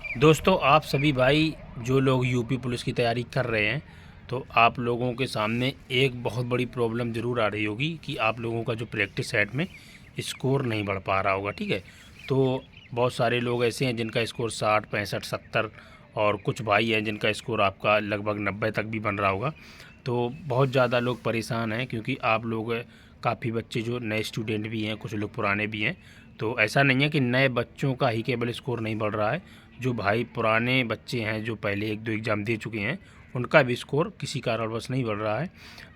दोस्तों, आप सभी भाई जो लोग यूपी पुलिस की तैयारी कर रहे हैं, तो आप लोगों के सामने एक बहुत बड़ी प्रॉब्लम ज़रूर आ रही होगी कि आप लोगों का जो प्रैक्टिस सेट में स्कोर नहीं बढ़ पा रहा होगा। ठीक है, तो बहुत सारे लोग ऐसे हैं जिनका स्कोर 60, 65, 70 और कुछ भाई हैं जिनका स्कोर आपका लगभग 90 तक भी बन रहा होगा। तो बहुत ज़्यादा लोग परेशान हैं क्योंकि आप लोग काफ़ी बच्चे जो नए स्टूडेंट भी हैं, कुछ लोग पुराने भी हैं। तो ऐसा नहीं है कि नए बच्चों का ही केवल स्कोर नहीं बढ़ रहा है, जो भाई पुराने बच्चे हैं जो पहले 1-2 एग्ज़ाम दे चुके हैं, उनका भी स्कोर किसी कारणवश नहीं बढ़ रहा है।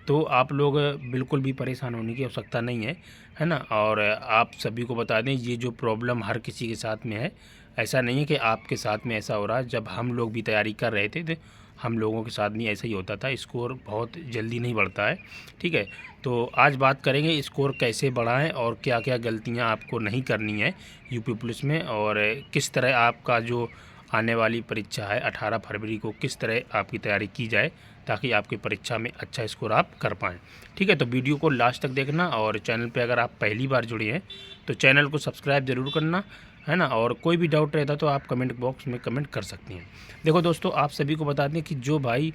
तो आप लोग बिल्कुल भी परेशान होने की आवश्यकता नहीं है ना? और आप सभी को बता दें, ये जो प्रॉब्लम हर किसी के साथ में है, ऐसा नहीं है कि आपके साथ में ऐसा हो रहा है। जब हम लोग भी तैयारी कर रहे थे तो हम लोगों के साथ भी ऐसा ही होता था, स्कोर बहुत जल्दी नहीं बढ़ता है। ठीक है, तो आज बात करेंगे स्कोर कैसे बढ़ाएं और क्या क्या गलतियां आपको नहीं करनी है यूपी पुलिस में, और किस तरह आपका जो आने वाली परीक्षा है 18 फरवरी को, किस तरह आपकी तैयारी की जाए ताकि आपकी परीक्षा में अच्छा स्कोर आप कर पाएँ। ठीक है, तो वीडियो को लास्ट तक देखना, और चैनल पे अगर आप पहली बार जुड़े हैं तो चैनल को सब्सक्राइब ज़रूर करना, है ना? और कोई भी डाउट रहता तो आप कमेंट बॉक्स में कमेंट कर सकती हैं। देखो दोस्तों, आप सभी को बता दें कि जो भाई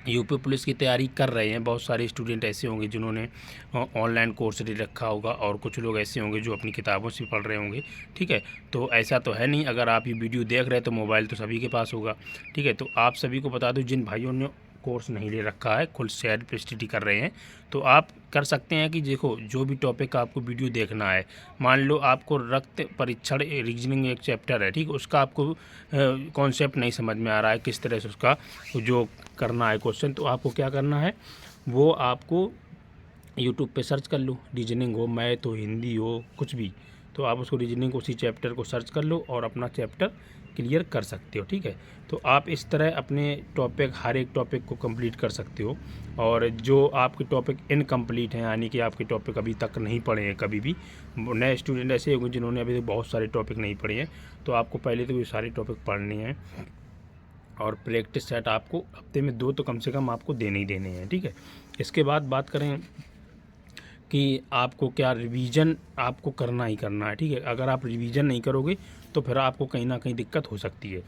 यूपी पुलिस की तैयारी कर रहे हैं, बहुत सारे स्टूडेंट ऐसे होंगे जिन्होंने ऑनलाइन कोर्स ले रखा होगा, और कुछ लोग ऐसे होंगे जो अपनी किताबों से पढ़ रहे होंगे। ठीक है, तो ऐसा तो है नहीं, अगर आप ये वीडियो देख रहे हैं तो मोबाइल तो सभी के पास होगा। ठीक है, तो आप सभी को बता दूं, जिन भाइयों ने कोर्स नहीं ले रखा है, खुद सेल्फ स्टडी कर रहे हैं, तो आप कर सकते हैं कि देखो, जो भी टॉपिक का आपको वीडियो देखना है, मान लो आपको रक्त परीक्षण रीजनिंग एक चैप्टर है, ठीक, उसका आपको कॉन्सेप्ट नहीं समझ में आ रहा है, किस तरह से उसका जो करना है क्वेश्चन, तो आपको क्या करना है, वो आपको यूट्यूब पे सर्च कर लो, रीजनिंग हो, मैथ हो, हिंदी हो, कुछ भी, तो आप उसको रीजनिंग उसी चैप्टर को सर्च कर लो और अपना चैप्टर क्लियर कर सकते हो। ठीक है, तो आप इस तरह अपने टॉपिक, हर एक टॉपिक को कंप्लीट कर सकते हो। और जो आपके टॉपिक इनकम्प्लीट हैं, यानी कि आपके टॉपिक अभी तक नहीं पढ़े हैं कभी भी, नए स्टूडेंट ऐसे होंगे जिन्होंने अभी तक बहुत सारे टॉपिक नहीं पढ़े हैं, तो आपको पहले तो ये सारे टॉपिक पढ़ने हैं, और प्रैक्टिस सेट आपको हफ्ते में 2 तो कम से कम आपको देने ही देने हैं। ठीक है, इसके बाद बात करें कि आपको क्या रिवीजन आपको करना ही करना है। ठीक है, अगर आप रिवीजन नहीं करोगे तो फिर आपको कहीं ना कहीं दिक्कत हो सकती है।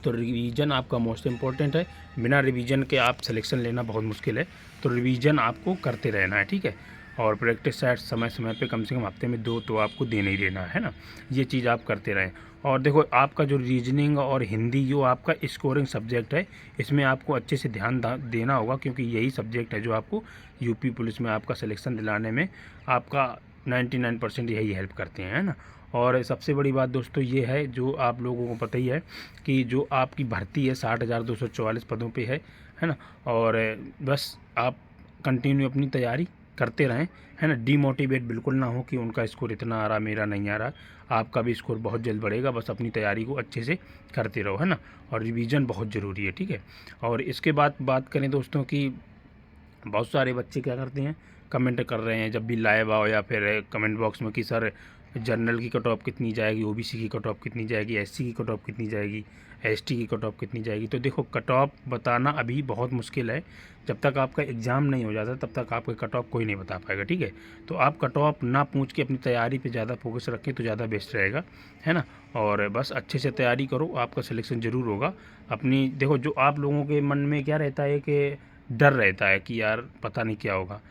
तो रिवीजन आपका मोस्ट इम्पॉर्टेंट है, बिना रिवीजन के आप सिलेक्शन लेना बहुत मुश्किल है, तो रिवीजन आपको करते रहना है। ठीक है, और प्रैक्टिस सेट समय समय पे कम से कम हफ्ते में 2 तो आपको देना ही देना है ना, ये चीज़ आप करते रहें। और देखो, आपका जो रीजनिंग और हिंदी जो आपका स्कोरिंग सब्जेक्ट है, इसमें आपको अच्छे से ध्यान देना होगा, क्योंकि यही सब्जेक्ट है जो आपको यूपी पुलिस में आपका सिलेक्शन दिलाने में आपका 99% यही हेल्प करते हैं, है ना। और सबसे बड़ी बात दोस्तों ये है, जो आप लोगों को पता ही है कि जो आपकी भर्ती है 60,244 पदों पे है ना। और बस आप कंटिन्यू अपनी तैयारी करते रहें, है ना। डीमोटिवेट बिल्कुल ना हो कि उनका स्कोर इतना आ रहा, मेरा नहीं आ रहा, आपका भी स्कोर बहुत जल्द बढ़ेगा। बस अपनी तैयारी को अच्छे से करते रहो, है ना। और रिवीजन बहुत ज़रूरी है। ठीक है, और इसके बाद बात करें दोस्तों कि बहुत सारे बच्चे क्या करते हैं, कमेंट कर रहे हैं जब भी लाइव आओ या फिर कमेंट बॉक्स में कि सर जनरल की कट ऑफ कितनी जाएगी, ओबीसी की कट ऑफ कितनी जाएगी, एससी की कट ऑफ कितनी जाएगी, एसटी की कट ऑफ कितनी जाएगी। तो देखो, कट ऑफ बताना अभी बहुत मुश्किल है, जब तक आपका एग्ज़ाम नहीं हो जाता तब तक आपका कट ऑफ कोई नहीं बता पाएगा। ठीक है, तो आप कट ऑफ ना पूछ के अपनी तैयारी पे ज़्यादा फोकस रखें तो ज़्यादा बेस्ट रहेगा, है ना। और बस अच्छे से तैयारी करो, आपका सिलेक्शन ज़रूर होगा। अपनी देखो, जो आप लोगों के मन में क्या रहता है कि डर रहता है कि यार पता नहीं क्या होगा,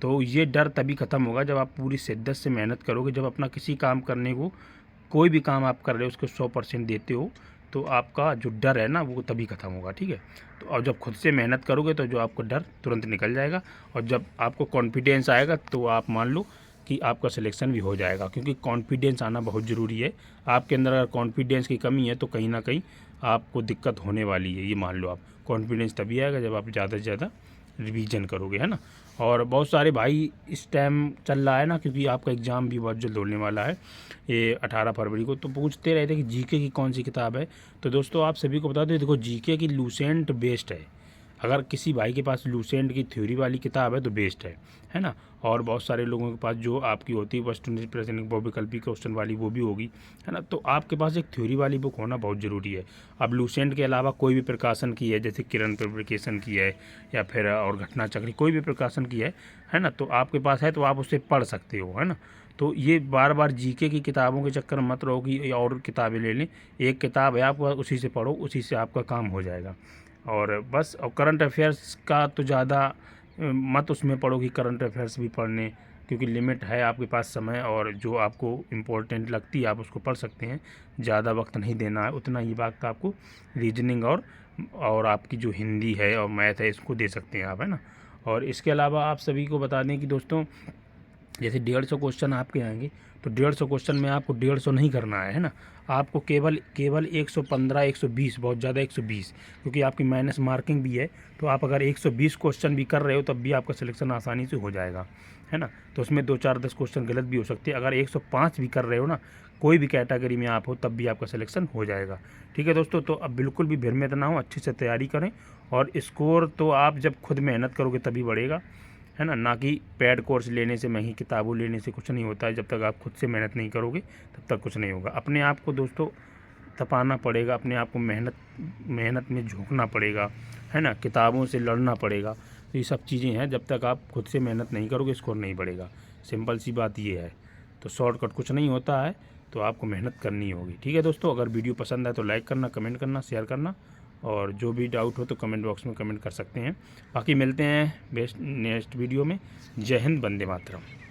तो ये डर तभी ख़त्म होगा जब आप पूरी शिद्दत से मेहनत करोगे। जब अपना किसी काम करने को, कोई भी काम आप कर रहे हो उसको 100% देते हो, तो आपका जो डर है ना वो तभी ख़त्म होगा। ठीक है, तो और जब खुद से मेहनत करोगे तो जो आपको डर तुरंत निकल जाएगा, और जब आपको कॉन्फिडेंस आएगा तो आप मान लो कि आपका सिलेक्शन भी हो जाएगा, क्योंकि कॉन्फिडेंस आना बहुत ज़रूरी है। आपके अंदर अगर कॉन्फिडेंस की कमी है तो कहीं ना कहीं आपको दिक्कत होने वाली है, ये मान लो आप। कॉन्फिडेंस तभी आएगा जब आप ज़्यादा से ज़्यादा रिवीजन करोगे, है ना। और बहुत सारे भाई इस टाइम चल रहा है ना, क्योंकि आपका एग्ज़ाम भी बहुत जल्द होने वाला है ये 18 फरवरी को, तो पूछते रहते कि जीके की कौन सी किताब है। तो दोस्तों, आप सभी को बता दें, देखो जीके की लूसेंट बेस्ट है। अगर किसी भाई के पास लूसेंट की थ्योरी वाली किताब है तो बेस्ट है ना। और बहुत सारे लोगों के पास जो आपकी होती है फर्स्ट 20% बहुविकल्पी क्वेश्चन वाली, वो भी होगी, है ना। तो आपके पास एक थ्योरी वाली बुक होना बहुत ज़रूरी है। अब लूसेंट के अलावा कोई भी प्रकाशन की है, जैसे किरण पब्लिकेशन की है या फिर और घटना चक्री, कोई भी प्रकाशन की है ना, तो आपके पास है तो आप उसे पढ़ सकते हो, है ना। तो ये बार बार जीके की किताबों के चक्कर में मत रहो कि और किताबें ले लें। एक किताब है आपको, उसी से पढ़ो, उसी से आपका काम हो जाएगा। और बस, और करंट अफेयर्स का तो ज़्यादा मत उसमें पढ़ो कि करंट अफेयर्स भी पढ़ने, क्योंकि लिमिट है आपके पास समय, और जो आपको इम्पोर्टेंट लगती है आप उसको पढ़ सकते हैं। ज़्यादा वक्त नहीं देना है, उतना ही वक्त आपको रीजनिंग और आपकी जो हिंदी है और मैथ है इसको दे सकते हैं आप, है ना। और इसके अलावा आप सभी को बता दें कि दोस्तों, जैसे 150 क्वेश्चन आपके आएंगे, तो 150 क्वेश्चन में आपको 150 नहीं करना है ना। आपको केवल 115, 120, बहुत ज़्यादा 120, क्योंकि आपकी माइनस मार्किंग भी है। तो आप अगर 120 क्वेश्चन भी कर रहे हो तब भी आपका सिलेक्शन आसानी से हो जाएगा, है ना। तो उसमें 2, 4, 10 क्वेश्चन गलत भी हो सकते हैं। अगर 105 भी कर रहे हो ना, कोई भी कैटेगरी में आप हो, तब भी आपका सिलेक्शन हो जाएगा। ठीक है दोस्तों, तो अब बिल्कुल भी भ्रमित ना हो, अच्छे से तैयारी करें। और स्कोर तो आप जब खुद मेहनत करोगे तभी बढ़ेगा, है ना कि पेड कोर्स लेने से, महंगी किताबों लेने से कुछ नहीं होता है। जब तक आप खुद से मेहनत नहीं करोगे तब तक कुछ नहीं होगा। अपने आप को दोस्तों तपाना पड़ेगा, अपने आप को मेहनत में झोंकना पड़ेगा, है ना, किताबों से लड़ना पड़ेगा। तो ये सब चीज़ें हैं, जब तक आप खुद से मेहनत नहीं करोगे स्कोर नहीं बढ़ेगा। सिंपल सी बात ये है। तो शॉर्टकट कुछ नहीं होता है, तो आपको मेहनत करनी होगी। ठीक है दोस्तों, अगर वीडियो पसंद आए तो लाइक करना, कमेंट करना, शेयर करना, और जो भी डाउट हो तो कमेंट बॉक्स में कमेंट कर सकते हैं। बाकी मिलते हैं नेक्स्ट वीडियो में। जय हिंद, वंदे मातरम।